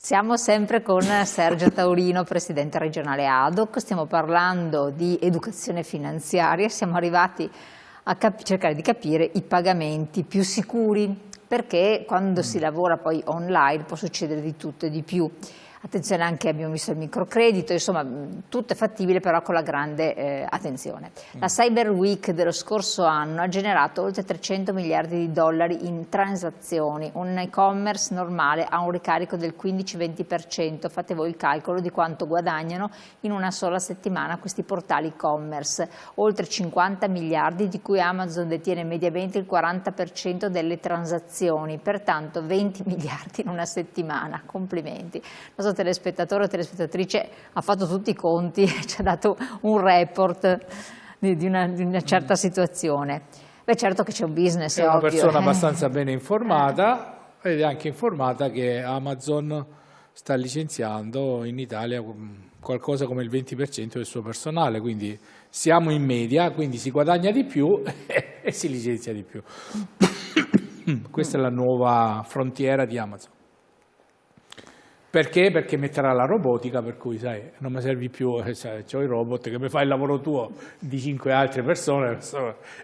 Siamo sempre con Sergio Taurino, presidente regionale ADOC, stiamo parlando di educazione finanziaria, siamo arrivati a cercare di capire i pagamenti più sicuri, perché quando si lavora poi online può succedere di tutto e di più. Attenzione anche, abbiamo visto il microcredito, insomma tutto è fattibile però con la grande attenzione. La Cyber Week dello scorso anno ha generato oltre 300 miliardi di dollari in transazioni, un e-commerce normale ha un ricarico del 15-20%, fate voi il calcolo di quanto guadagnano in una sola settimana questi portali e-commerce, oltre 50 miliardi di cui Amazon detiene mediamente il 40% delle transazioni, pertanto 20 miliardi in una settimana, complimenti. Il nostro telespettatore o telespettatrice ha fatto tutti i conti, ci ha dato un report di una certa situazione. Beh, certo che c'è un business, è una ovvio. Persona abbastanza bene informata ed è anche informata che Amazon sta licenziando in Italia qualcosa come il 20% del suo personale, quindi siamo in media, quindi si guadagna di più e si licenzia di più. Questa è la nuova frontiera di Amazon. Perché? Perché metterà la robotica, per cui sai, non mi servi più, c'ho il robot che mi fa il lavoro tuo di 5 altre persone,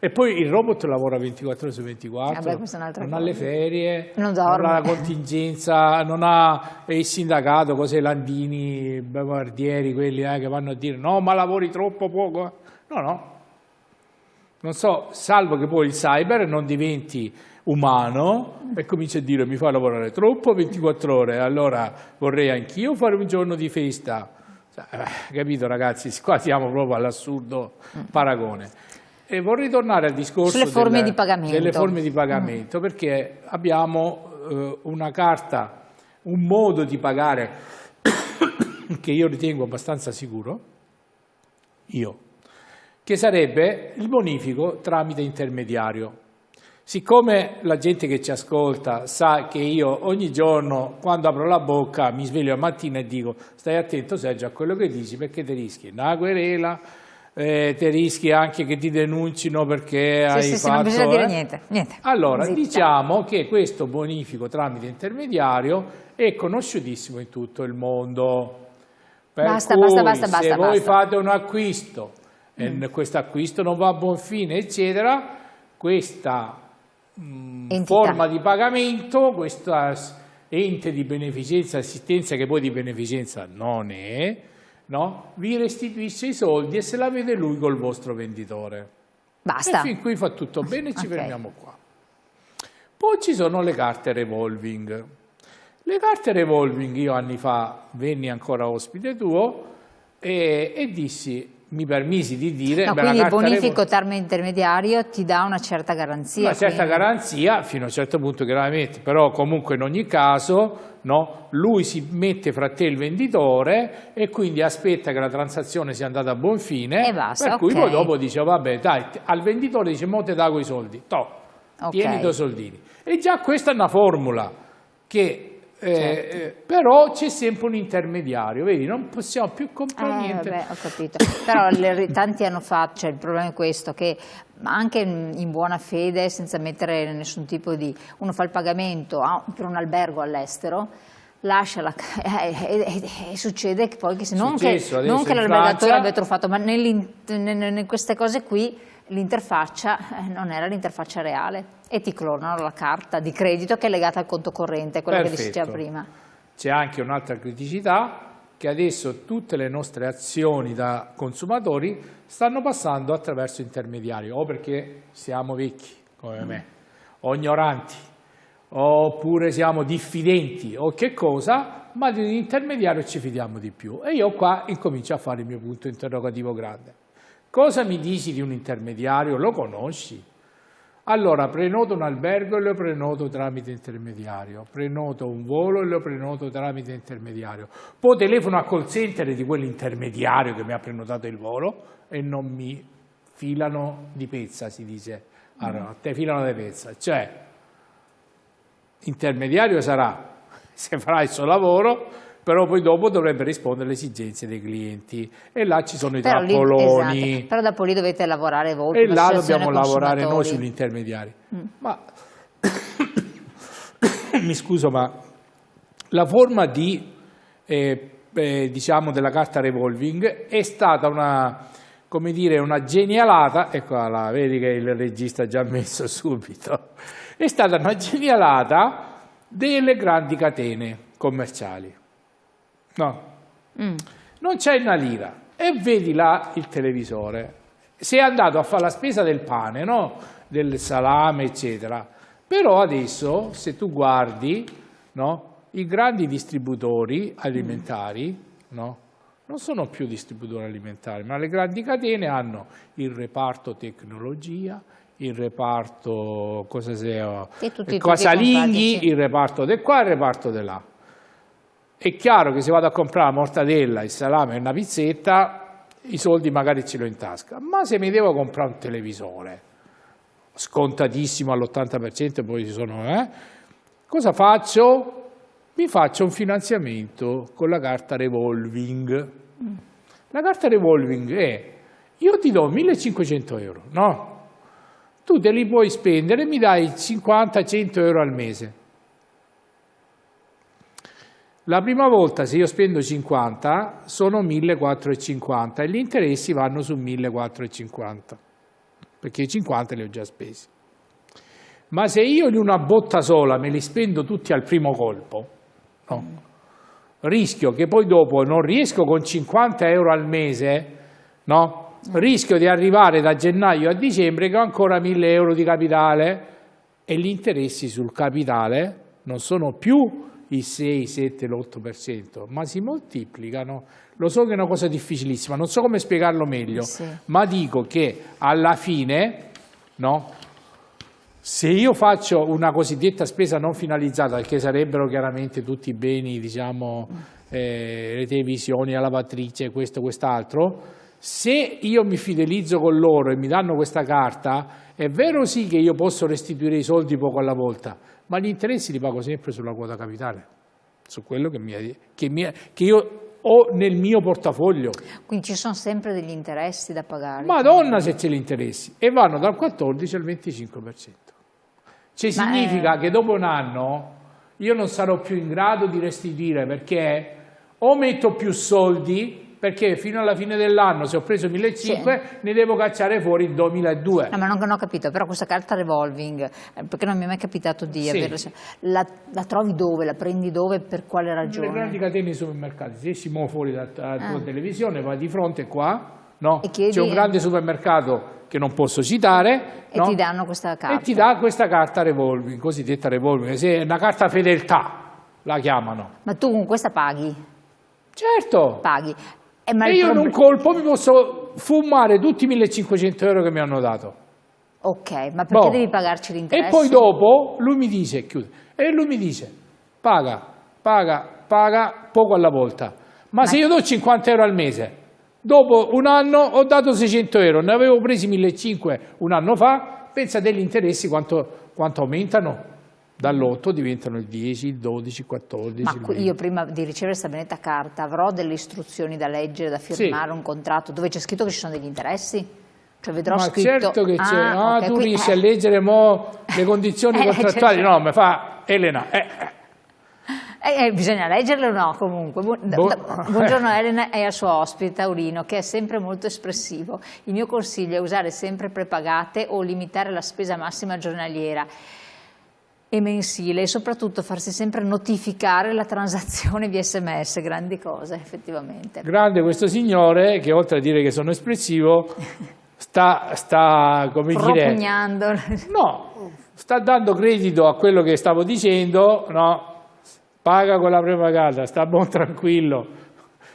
e poi il robot lavora 24 ore su 24, non ha le ferie, non ha la contingenza, non ha il sindacato, cose Landini, Guardieri, quelli che vanno a dire no ma lavori troppo poco, no, non so, salvo che poi il cyber non diventi umano e comincia a dire mi fa lavorare troppo 24 ore, allora vorrei anch'io fare un giorno di festa, capito ragazzi, qua siamo proprio all'assurdo paragone. E vorrei tornare al discorso delle forme di pagamento, perché abbiamo una carta, un modo di pagare che io ritengo abbastanza sicuro, che sarebbe il bonifico tramite intermediario. Siccome la gente che ci ascolta sa che io ogni giorno quando apro la bocca mi sveglio la mattina e dico stai attento Sergio a quello che dici perché ti rischi una querela, ti rischi anche che ti denuncino perché hai fatto... non bisogna dire niente. Allora diciamo che questo bonifico tramite intermediario è conosciutissimo in tutto il mondo. Basta. Se voi fate un acquisto e questo acquisto non va a buon fine eccetera, questa forma di pagamento, questa ente di beneficenza, assistenza che poi di beneficenza non è, no? Vi restituisce i soldi e se la vede lui col vostro venditore. Basta. E fin qui fa tutto bene, ci fermiamo qua. Poi ci sono le carte revolving. Le carte revolving, io anni fa venni ancora ospite tuo e dissi, mi permisi di dire... No, quindi il bonifico tramite intermediario ti dà una certa garanzia. Una certa garanzia, fino a un certo punto chiaramente, però comunque in ogni caso no, lui si mette fra te e il venditore e quindi aspetta che la transazione sia andata a buon fine, per cui poi dopo dice vabbè dai, al venditore dice mo te dà i soldi, tieni i tuoi soldini. E già questa è una formula che... però c'è sempre un intermediario, vedi, non possiamo più comprare niente. Ho capito, però tanti hanno fatto, cioè il problema è questo, che anche in buona fede, senza mettere nessun tipo di... uno fa il pagamento per un albergo all'estero, lascia e succede che poi non che l'albergatore abbia truffato, ma in queste cose qui l'interfaccia non era l'interfaccia reale e ti clonano la carta di credito che è legata al conto corrente, quello che diceva prima. C'è anche un'altra criticità, che adesso tutte le nostre azioni da consumatori stanno passando attraverso intermediari, o perché siamo vecchi come me, o ignoranti, oppure siamo diffidenti o che cosa, ma di un intermediario ci fidiamo di più. E io qua incomincio a fare il mio punto interrogativo grande. Cosa mi dici di un intermediario? Lo conosci? Allora prenoto un albergo e lo prenoto tramite intermediario, prenoto un volo e lo prenoto tramite intermediario, poi telefono a call center di quell'intermediario che mi ha prenotato il volo e non mi filano di pezza, si dice, allora, te filano di pezza, cioè intermediario sarà, se farà il suo lavoro, però poi dopo dovrebbe rispondere alle esigenze dei clienti e là ci sono i trappoloni. Esatto. Però dopo lì dovete lavorare voi. E là dobbiamo lavorare noi sugli intermediari. Ma mi scuso, ma la forma di diciamo della carta revolving, è stata una, come dire, una genialata, eccola là, vedi che il regista ha già messo subito, è stata una genialata delle grandi catene commerciali. No, non c'è una lira e vedi là il televisore. Sei andato a fare la spesa del pane, no? Del salame, eccetera. Però adesso, se tu guardi, no? I grandi distributori alimentari, no? Non sono più distributori alimentari, ma le grandi catene hanno il reparto tecnologia, il reparto casalinghi, il reparto di qua e il reparto di là. È chiaro che se vado a comprare la mortadella, il salame e una pizzetta, i soldi magari ce l'ho in tasca, ma se mi devo comprare un televisore, scontatissimo all'80%, poi ci sono, cosa faccio? Mi faccio un finanziamento con la carta revolving. La carta revolving è, io ti do 1.500 euro, no? Tu te li puoi spendere e mi dai 50-100 euro al mese. La prima volta, se io spendo 50, sono 1.450 e gli interessi vanno su 1.450, perché i 50 li ho già spesi. Ma se io in una botta sola me li spendo tutti al primo colpo, no? Rischio che poi dopo non riesco con 50 euro al mese, no? Rischio di arrivare da gennaio a dicembre che ho ancora 1.000 euro di capitale e gli interessi sul capitale non sono più il 6, 7, l'8%, ma si moltiplicano. Lo so che è una cosa difficilissima, non so come spiegarlo meglio, sì. Ma dico che alla fine, no, se io faccio una cosiddetta spesa non finalizzata, che sarebbero chiaramente tutti i beni, diciamo, le televisioni, la lavatrice, questo, quest'altro, se io mi fidelizzo con loro e mi danno questa carta, è vero sì che io posso restituire i soldi poco alla volta, ma gli interessi li pago sempre sulla quota capitale, su quello che io ho nel mio portafoglio. Quindi ci sono sempre degli interessi da pagare? Madonna se c'è gli interessi, e vanno dal 14 al 25%. Cioè significa che dopo un anno io non sarò più in grado di restituire, perché o metto più soldi, perché fino alla fine dell'anno, se ho preso 1.500, sì, ne devo cacciare fuori il 2.200. No, ma non ho capito, però questa carta revolving, perché non mi è mai capitato di averla, la trovi dove? La prendi dove? Per quale ragione? Le grandi catene di supermercati. Se si muove fuori dalla tua televisione, vai di fronte qua, no? C'è un grande supermercato che non posso citare, e no? Ti danno questa carta. E ti dà questa carta revolving, cosiddetta revolving, se è una carta fedeltà, la chiamano. Ma tu con questa paghi? Certo. Paghi. E io in un colpo mi posso fumare tutti i 1.500 euro che mi hanno dato. Ok, ma perché devi pagarci l'interesse? E poi dopo lui mi dice, chiude, e lui mi dice, paga poco alla volta. Ma se io do 50 euro al mese, dopo un anno ho dato 600 euro, ne avevo presi 1.500 un anno fa, pensa degli interessi quanto aumentano. Dall'8 diventano il 10, il 12, il 14. Ma io prima di ricevere questa benedetta carta avrò delle istruzioni da leggere, da firmare, sì, un contratto dove c'è scritto che ci sono degli interessi? Cioè vedrò scritto... Ma certo che c'è. Okay, tu riesci a leggere le condizioni contrattuali? No, mi fa Elena. Bisogna leggerle o no comunque? Buongiorno Elena e al suo ospite Taurino, che è sempre molto espressivo. Il mio consiglio è usare sempre prepagate o limitare la spesa massima giornaliera e mensile, e soprattutto farsi sempre notificare la transazione via SMS. Grandi cose, effettivamente. Grande questo signore che, oltre a dire che sono espressivo, sta come propugnando. No, sta dando credito a quello che stavo dicendo, no? Paga con la prepagata, sta buon tranquillo,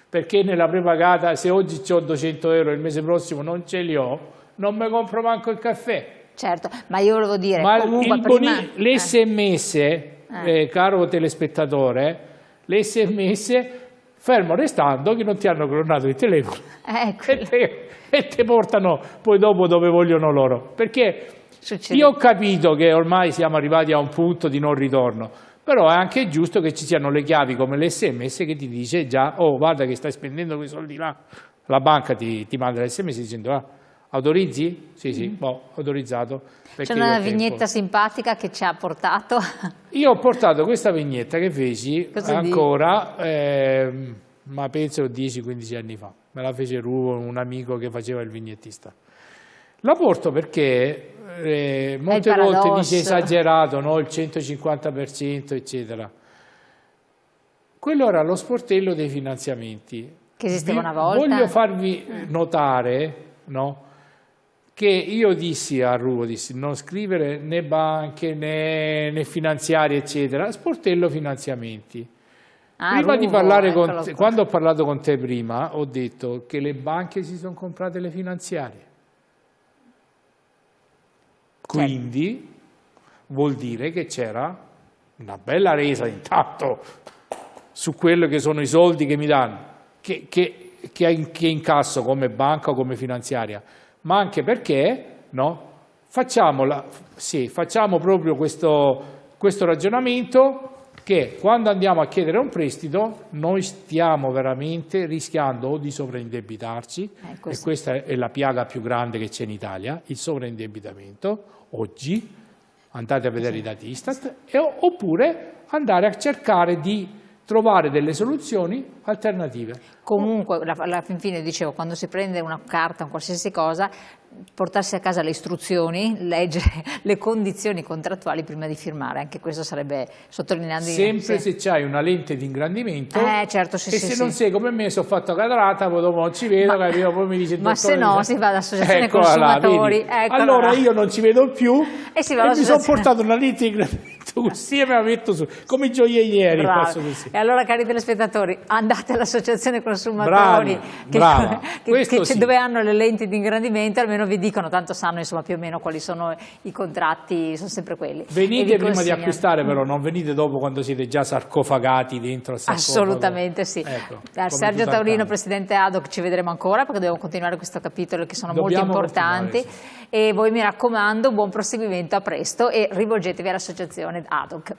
perché nella prepagata, se oggi ho 200 euro e il mese prossimo non ce li ho, non mi compro manco il caffè. Certo, ma io volevo dire, ma comunque l'SMS, caro telespettatore, l'SMS, fermo restando che non ti hanno clonato il telefono e ti portano poi dopo dove vogliono loro. Perché io ho capito che ormai siamo arrivati a un punto di non ritorno, però è anche giusto che ci siano le chiavi come l'SMS che ti dice già, oh guarda che stai spendendo quei soldi là, la banca ti manda l'SMS dicendo Autorizzi? Sì, boh, autorizzato. C'è una vignetta simpatica che ci ha portato. Io ho portato questa vignetta che feci ancora, ma penso 10-15 anni fa. Me la fece un amico che faceva il vignettista. La porto perché molte volte dice esagerato, no? Il 150%, eccetera. Quello era lo sportello dei finanziamenti. Che esisteva una volta. Voglio farvi notare, no, che io dissi a Ruvo, non scrivere né banche né finanziarie, eccetera, sportello finanziamenti. Prima di parlare con te, quando ho parlato con te prima, ho detto che le banche si sono comprate le finanziarie. Quindi vuol dire che c'era una bella resa intanto su quello che sono i soldi che mi danno, che incasso come banca o come finanziaria, ma anche perché no, facciamo proprio questo ragionamento che quando andiamo a chiedere un prestito noi stiamo veramente rischiando o di sovraindebitarci, e questa è la piaga più grande che c'è in Italia, il sovraindebitamento oggi, andate a vedere i dati Istat, oppure andare a cercare di trovare delle soluzioni alternative. Comunque, alla fine dicevo, quando si prende una carta, un qualsiasi cosa, portarsi a casa le istruzioni, leggere le condizioni contrattuali prima di firmare, anche questo sarebbe sottolineando. Sempre se c'hai una lente di ingrandimento, certo, e se non sei come me, sono fatto catarata, poi dopo non ci vedo, poi mi dice il ma dottore, se no si va all'associazione consumatori. Allora io non ci vedo più e mi sono portato una lente di ingrandimento così e me la metto su, come i gioiellieri. E allora, cari telespettatori, andate all'associazione consumatori dove hanno le lenti di ingrandimento, almeno vi dicono, tanto sanno insomma più o meno quali sono i contratti, sono sempre quelli. Venite prima di acquistare, però non venite dopo quando siete già sarcofagati dentro al sarcofago. Assolutamente sì. Sergio Taurino, presidente ADOC, ci vedremo ancora perché dobbiamo continuare questo capitolo che sono molto importanti, e voi mi raccomando, buon proseguimento, a presto, e rivolgetevi all'associazione ADOC.